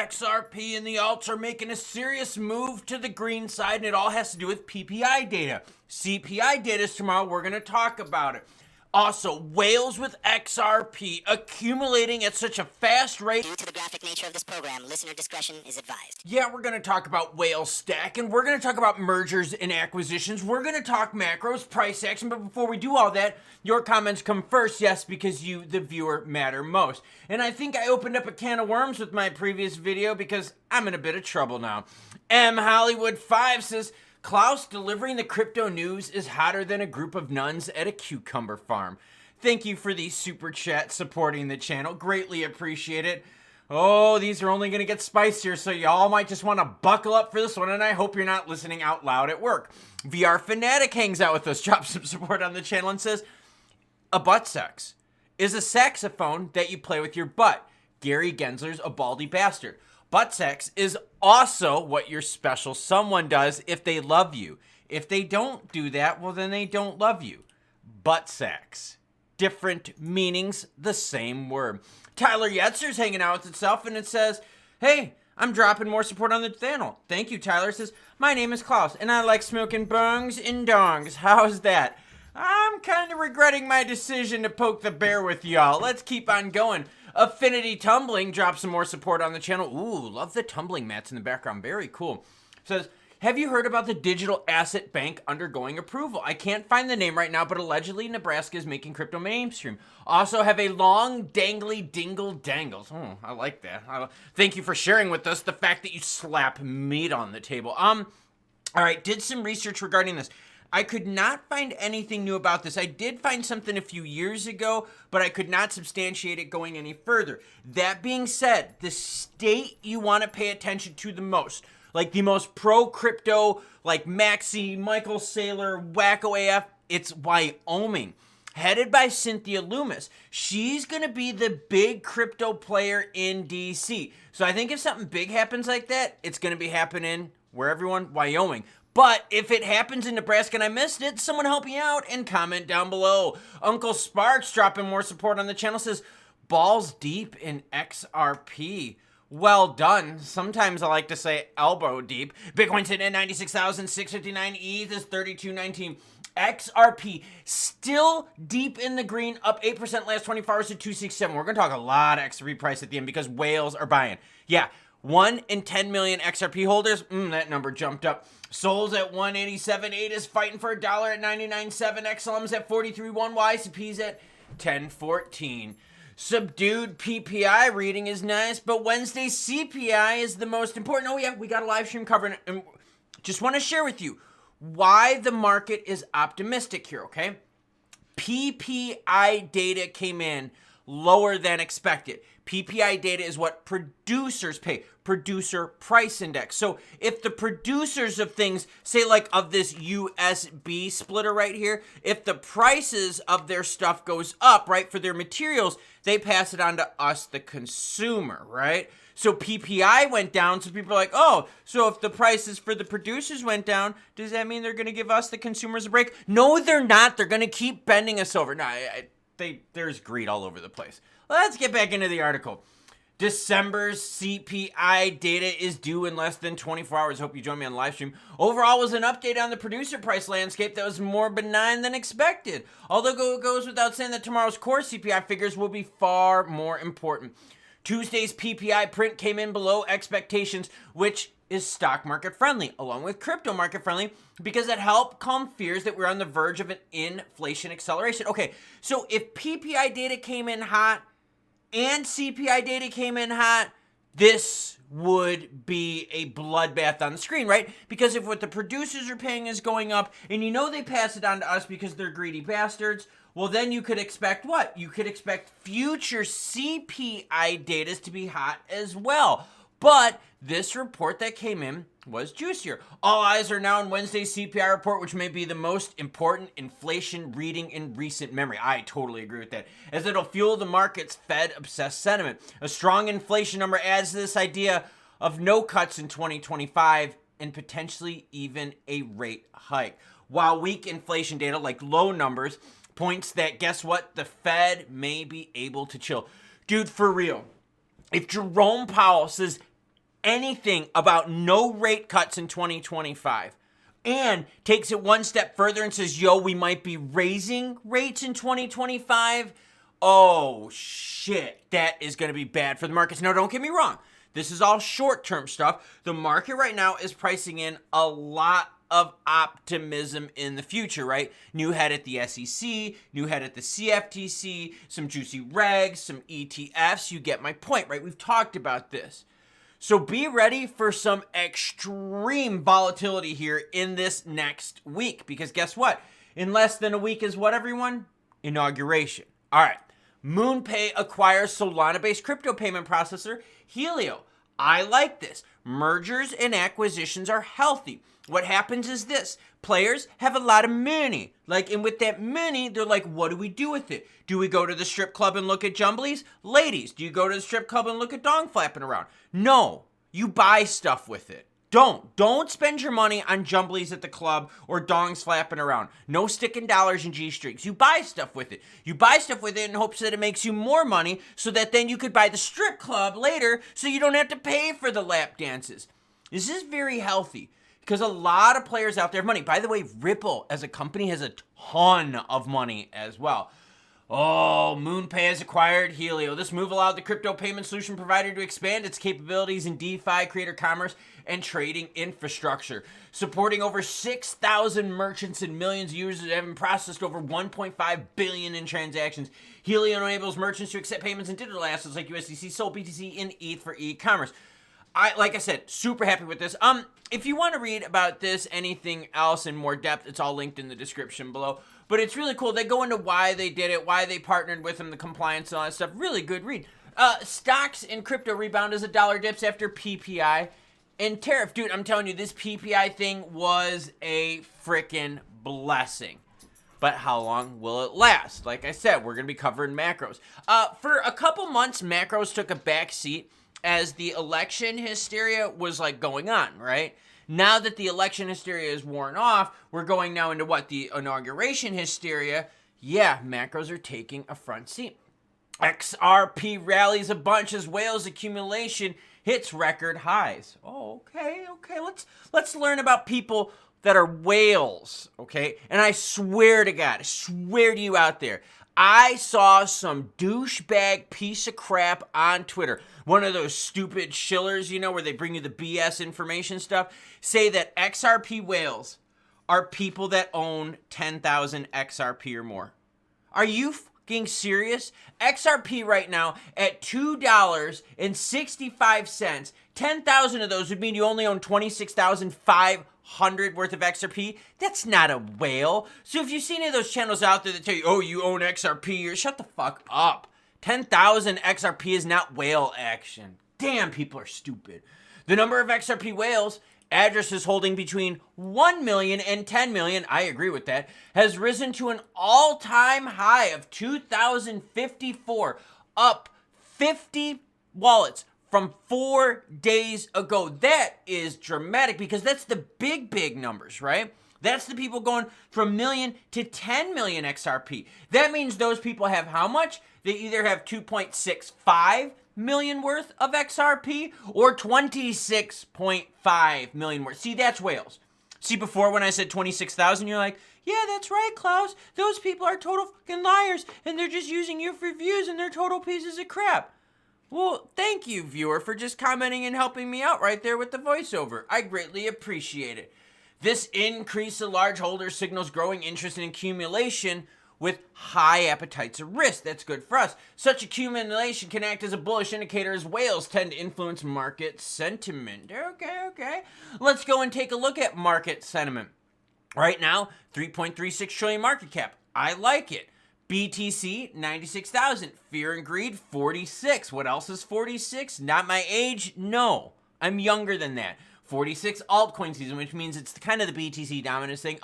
XRP and the alts are making a serious move to the green side, and it all has to do with PPI data. CPI data is tomorrow. We're going to talk about it. Also, whales with XRP accumulating at such a fast rate. Due to the graphic nature of this program, listener discretion is advised. Yeah, we're going to talk about whale stack, and we're going to talk about mergers and acquisitions. We're going to talk macros, price action, but before we do all that, your comments come first, yes, because you, the viewer, matter most. And I think I opened up a can of worms with my previous video because I'm in a bit of trouble now. M Hollywood 5 says, Klaus delivering the crypto news is hotter than a group of nuns at a cucumber farm. Thank you for the super chat supporting the channel. Greatly appreciate it. Oh, these are only going to get spicier, so y'all might just want to buckle up for this one, and I hope you're not listening out loud at work. VR Fanatic hangs out with us, drops some support on the channel, and says, a butt sex is a saxophone that you play with your butt. Gary Gensler's a baldy bastard. Butt sex is also what your special someone does if they love you. If they don't do that, well, then they don't love you. Butt sex. Different meanings, the same word. Tyler Yetzer's hanging out with itself, and it says, hey, I'm dropping more support on the channel. Thank you, Tyler. It says, my name is Klaus, and I like smoking bongs and dongs. How's that? I'm kind of regretting my decision to poke the bear with y'all. Let's keep on going. Affinity Tumbling drops some more support on the channel. Ooh, love the tumbling mats in the background. Very cool. Says, have you heard about the digital asset bank undergoing approval? I can't find the name right now, but allegedly Nebraska is making crypto mainstream. Also have a long dangly dingle dangles. Oh, I like that. Thank you for sharing with us the fact that you slap meat on the table. All right, did some research regarding this. I could not find anything new about this. I did find something a few years ago, but I could not substantiate it going any further. That being said, the state you want to pay attention to the most, like the most pro-crypto, like Maxi, Michael Saylor, Wacko AF, it's Wyoming. Headed by Cynthia Lumens. She's going to be the big crypto player in DC. So I think if something big happens like that, it's going to be happening, where everyone? Wyoming. But if it happens in Nebraska and I missed it, someone help me out and comment down below. Uncle Sparks dropping more support on the channel says, balls deep in XRP. Well done. Sometimes I like to say elbow deep. Bitcoin sitting at 96,659. ETH is 3219. XRP still deep in the green, up 8% last 24 hours to 267. We're going to talk a lot of XRP price at the end because whales are buying. Yeah, 1 in 10 million XRP holders. That number jumped up. Sol's at 187.8 is fighting for $1 at 99.7. XLM's at 43.1. YCP's at 10.14. Subdued PPI reading is nice, but Wednesday's CPI is the most important. Oh yeah, we got a live stream covering it. And just want to share with you why the market is optimistic here, okay? PPI data came in lower than expected. PPI data is what producers pay, producer price index. So if the producers of things, say like of this USB splitter right here, if the prices of their stuff goes up, right, for their materials, they pass it on to us, the consumer, right? So PPI went down, so people are like, oh, so if the prices for the producers went down, does that mean they're going to give us, the consumers, a break? No, they're not. They're going to keep bending us over. No, there's greed all over the place. Let's get back into the article. December's CPI data is due in less than 24 hours. Hope you join me on the live stream. Overall was an update on the producer price landscape that was more benign than expected. Although it goes without saying that tomorrow's core CPI figures will be far more important. Tuesday's PPI print came in below expectations, which is stock market friendly, along with crypto market friendly, because it helped calm fears that we're on the verge of an inflation acceleration. Okay, so if PPI data came in hot and CPI data came in hot, this would be a bloodbath on the screen, right? Because if what the producers are paying is going up, and you know they pass it on to us because they're greedy bastards, well, then you could expect what? You could expect future CPI data to be hot as well. But this report that came in was juicier. All eyes are now on Wednesday's CPI report, which may be the most important inflation reading in recent memory. I totally agree with that, as it'll fuel the market's Fed-obsessed sentiment. A strong inflation number adds to this idea of no cuts in 2025 and potentially even a rate hike. While weak inflation data, like low numbers, points that, guess what? The Fed may be able to chill. Dude, for real, if Jerome Powell says anything about no rate cuts in 2025 and takes it one step further and says, yo, we might be raising rates in 2025, oh shit, that is going to be bad for the markets. Now, don't get me wrong. This is all short-term stuff. The market right now is pricing in a lot of optimism in the future, right? New head at the SEC, new head at the CFTC, some juicy regs, some ETFs. You get my point, right? We've talked about this. So be ready for some extreme volatility here in this next week, because guess what? In less than a week is what, everyone? Inauguration. All right. MoonPay acquires Solana-based crypto payment processor Helio. I like this. Mergers and acquisitions are healthy. What happens is this. Players have a lot of money. And with that money, they're like, what do we do with it? Do we go to the strip club and look at jumblies? Ladies, do you go to the strip club and look at dong flapping around? No. You buy stuff with it. Don't spend your money on jumblies at the club or dongs flapping around. No sticking dollars and G-strings. You buy stuff with it. You buy stuff with it in hopes that it makes you more money so that then you could buy the strip club later so you don't have to pay for the lap dances. This is very healthy because a lot of players out there have money. By the way, Ripple as a company has a ton of money as well. Oh, MoonPay has acquired Helio. This move allowed the crypto payment solution provider to expand its capabilities in DeFi, creator commerce, and trading infrastructure. Supporting over 6,000 merchants and millions of users having processed over 1.5 billion in transactions. Helio enables merchants to accept payments in digital assets like USDC, SOL, BTC, and ETH for e-commerce. Like I said, super happy with this. If you want to read about this, anything else in more depth, it's all linked in the description below. But it's really cool. They go into why they did it, why they partnered with them, the compliance and all that stuff. Really good read. Stocks in crypto rebound as a dollar dips after PPI and tariff. Dude, I'm telling you, this PPI thing was a freaking blessing. But how long will it last? Like I said, we're going to be covering macros. For a couple months, macros took a back seat as the election hysteria was going on, right? Now that the election hysteria is worn off, we're going now into what? The inauguration hysteria. Yeah, macros are taking a front seat. XRP rallies a bunch as whales accumulation hits record highs. Oh, okay. Let's learn about people that are whales, okay? And I swear to God, I swear to you out there, I saw some douchebag piece of crap on Twitter, one of those stupid shillers, where they bring you the BS information stuff, say that XRP whales are people that own 10,000 XRP or more. Are you fucking serious? XRP right now at $2.65, 10,000 of those would mean you only own 26,500 worth of XRP. That's not a whale. So if you see any of those channels out there that tell you, oh, you own XRP, shut the fuck up. 10,000 XRP is not whale action. Damn, people are stupid. The number of XRP whales, addresses holding between 1 million and 10 million, I agree with that, has risen to an all-time high of 2,054, up 50 wallets from 4 days ago. That is dramatic because that's the big numbers, right? That's the people going from million to 10 million XRP. That means those people have how much? They either have 2.65 million worth of XRP or 26.5 million worth. See, that's whales. See, before when I said 26,000, you're like, yeah, that's right, Klaus. Those people are total fucking liars and they're just using you for views and they're total pieces of crap. Well, thank you, viewer, for just commenting and helping me out right there with the voiceover. I greatly appreciate it. This increase of large holders signals growing interest in accumulation with high appetites of risk. That's good for us. Such accumulation can act as a bullish indicator as whales tend to influence market sentiment. Okay. Let's go and take a look at market sentiment. Right now, 3.36 trillion market cap. I like it. BTC, 96,000. Fear and greed, 46. What else is 46? Not my age? No. I'm younger than that. 46 altcoin season, which means it's kind of the BTC dominance thing.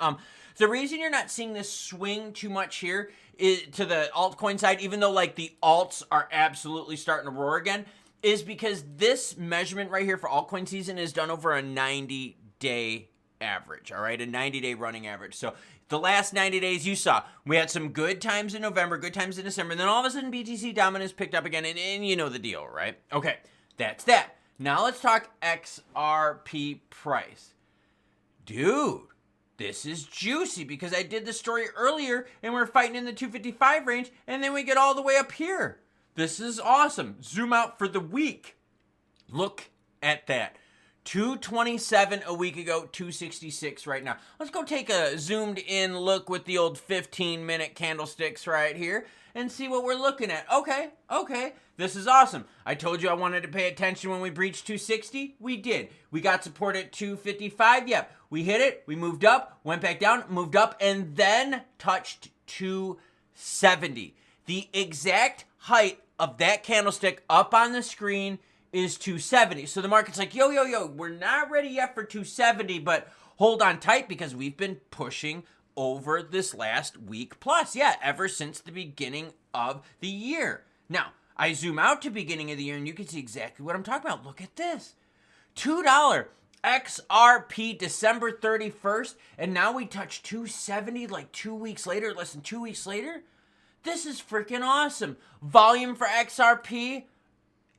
The reason you're not seeing this swing too much here is to the altcoin side, even though the alts are absolutely starting to roar again, is because this measurement right here for altcoin season is done over a 90-day average, all right? A 90-day running average. So the last 90 days you saw, we had some good times in November, good times in December, and then all of a sudden BTC dominance picked up again, and you know the deal, right? Okay, that's that. Now let's talk XRP price. Dude, this is juicy because I did the story earlier and we're fighting in the 255 range and then we get all the way up here. This is awesome. Zoom out for the week. Look at that. 227 a week ago, 266 right now. Let's go take a zoomed in look with the old 15-minute candlesticks right here and see what we're looking at. Okay. This is awesome. I told you I wanted to pay attention when we breached 260. We did. We got support at 255. Yep. We hit it. We moved up, went back down, moved up, and then touched 270. The exact height of that candlestick up on the screen is 270. So the market's like, yo, we're not ready yet for 270, but hold on tight because we've been pushing over this last week plus. Yeah, ever since the beginning of the year. Now, I zoom out to beginning of the year and you can see exactly what I'm talking about. Look at this. $2 XRP December 31st, and now we touch 270 like 2 weeks later, less than 2 weeks later. This is freaking awesome. Volume for XRP,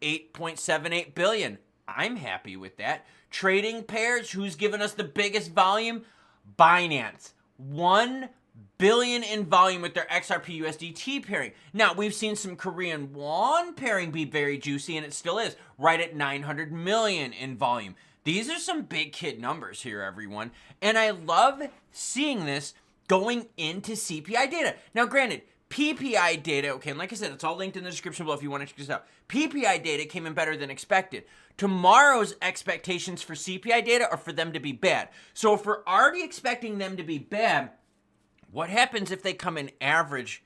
8.78 billion. I'm happy with that. Trading pairs, who's given us the biggest volume? Binance. 1 billion in volume with their XRP USDT pairing. Now, we've seen some Korean won pairing be very juicy, and it still is, right at 900 million in volume. These are some big kid numbers here, everyone. And I love seeing this going into CPI data. Now, granted, PPI data, okay, and like I said, it's all linked in the description below if you want to check this out. PPI data came in better than expected. Tomorrow's expectations for CPI data are for them to be bad. So if we're already expecting them to be bad, what happens if they come in average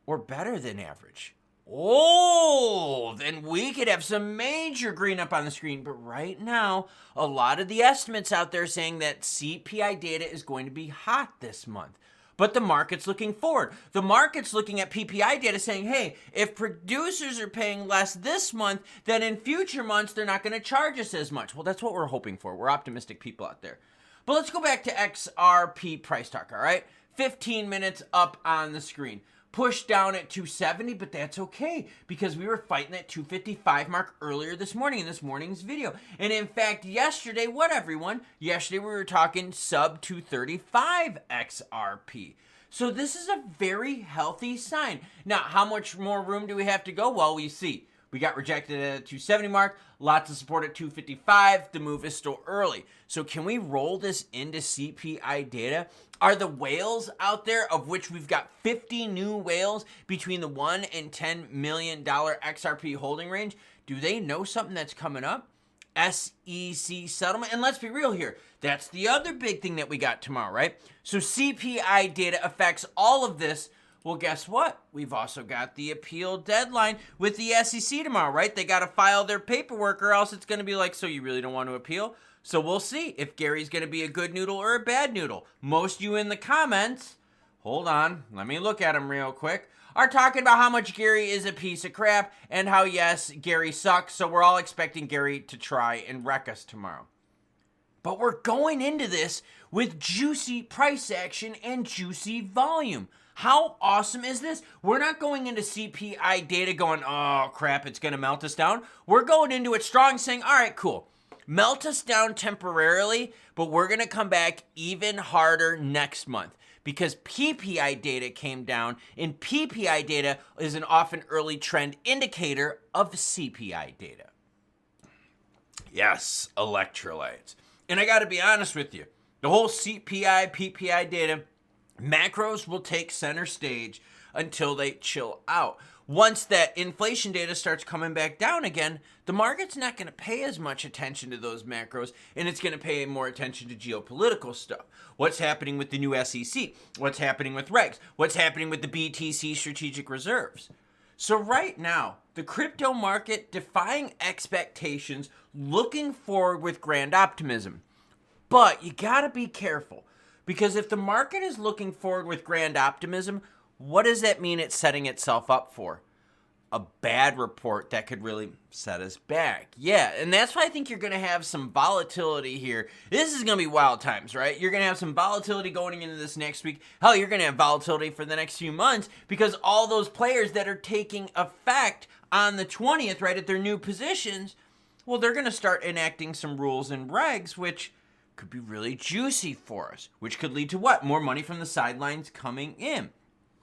or better than average? Oh, then we could have some major green up on the screen. But right now, a lot of the estimates out there saying that CPI data is going to be hot this month. But the market's looking forward. The market's looking at PPI data saying, hey, if producers are paying less this month, then in future months, they're not going to charge us as much. Well, that's what we're hoping for. We're optimistic people out there. But let's go back to XRP price talk, all right? 15 minutes up on the screen. Pushed down at 270, but that's okay because we were fighting that 255 mark earlier this morning in this morning's video. And in fact, yesterday, what everyone? Yesterday we were talking sub 235 XRP. So this is a very healthy sign. Now, how much more room do we have to go? Well, we see. We got rejected at the 270 mark, lots of support at 255. The move is still early. So can we roll this into CPI data? Are the whales out there, of which we've got 50 new whales between the $1 and $10 million XRP holding range, do they know something that's coming up? SEC settlement. And let's be real here. That's the other big thing that we got tomorrow, right? So CPI data affects all of this. Well, guess what? We've also got the appeal deadline with the SEC tomorrow, right? They got to file their paperwork or else it's going to be like, so you really don't want to appeal? So we'll see if Gary's going to be a good noodle or a bad noodle. Most of you in the comments, hold on, let me look at them real quick, are talking about how much Gary is a piece of crap and how, yes, Gary sucks. So we're all expecting Gary to try and wreck us tomorrow. But we're going into this with juicy price action and juicy volume. How awesome is this? We're not going into CPI data going, oh crap, it's going to melt us down. We're going into it strong saying, all right, cool. Melt us down temporarily, but we're going to come back even harder next month because PPI data came down, and PPI data is an often early trend indicator of CPI data. Yes, electrolytes. And I got to be honest with you, the whole CPI, PPI data, macros will take center stage until they chill out. Once that inflation data starts coming back down again, the market's not going to pay as much attention to those macros, and it's going to pay more attention to geopolitical stuff. What's happening with the new SEC? What's happening with regs? What's happening with the BTC strategic reserves? So right now, the crypto market defying expectations, looking forward with grand optimism. But you got to be careful. Because if the market is looking forward with grand optimism, what does that mean it's setting itself up for? A bad report that could really set us back. Yeah, and that's why I think you're going to have some volatility here. This is going to be wild times, right? You're going to have some volatility going into this next week. Hell, you're going to have volatility for the next few months because all those players that are taking effect on the 20th, right, at their new positions, Well, they're going to start enacting some rules and regs, which could be really juicy for us, which could lead to what? More money from the sidelines coming in.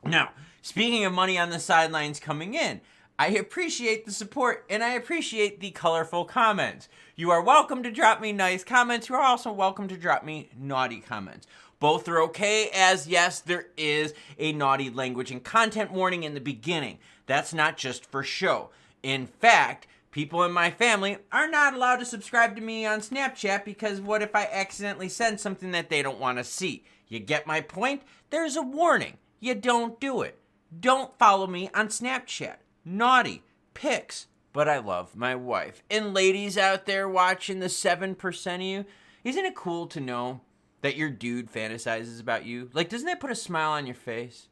Now, speaking of money on the sidelines coming in, I appreciate the support and I appreciate the colorful comments. You are welcome to drop me nice comments. You are also welcome to drop me naughty comments. Both are okay, as yes, there is a naughty language and content warning in the beginning. That's not just for show. In fact, people in my family are not allowed to subscribe to me on Snapchat because what if I accidentally send something that they don't want to see? You get my point? There's a warning. You don't do it. Don't follow me on Snapchat. Naughty. Pics. But I love my wife. And ladies out there watching, the 7% of you, isn't it cool to know that your dude fantasizes about you? Like, doesn't that put a smile on your face?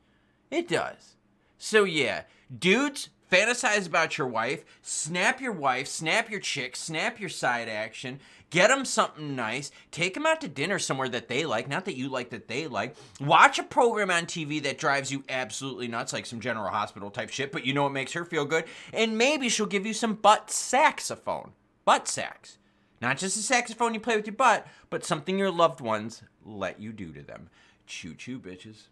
It does. So yeah, dudes, fantasize about your wife, snap your chick, snap your side action, get them something nice, take them out to dinner somewhere that they like, not that you like, that they like, watch a program on TV that drives you absolutely nuts, like some General Hospital type shit, but you know it makes her feel good, and maybe she'll give you some butt saxophone. Butt sax. Not just a saxophone you play with your butt, but something your loved ones let you do to them. Choo choo, bitches.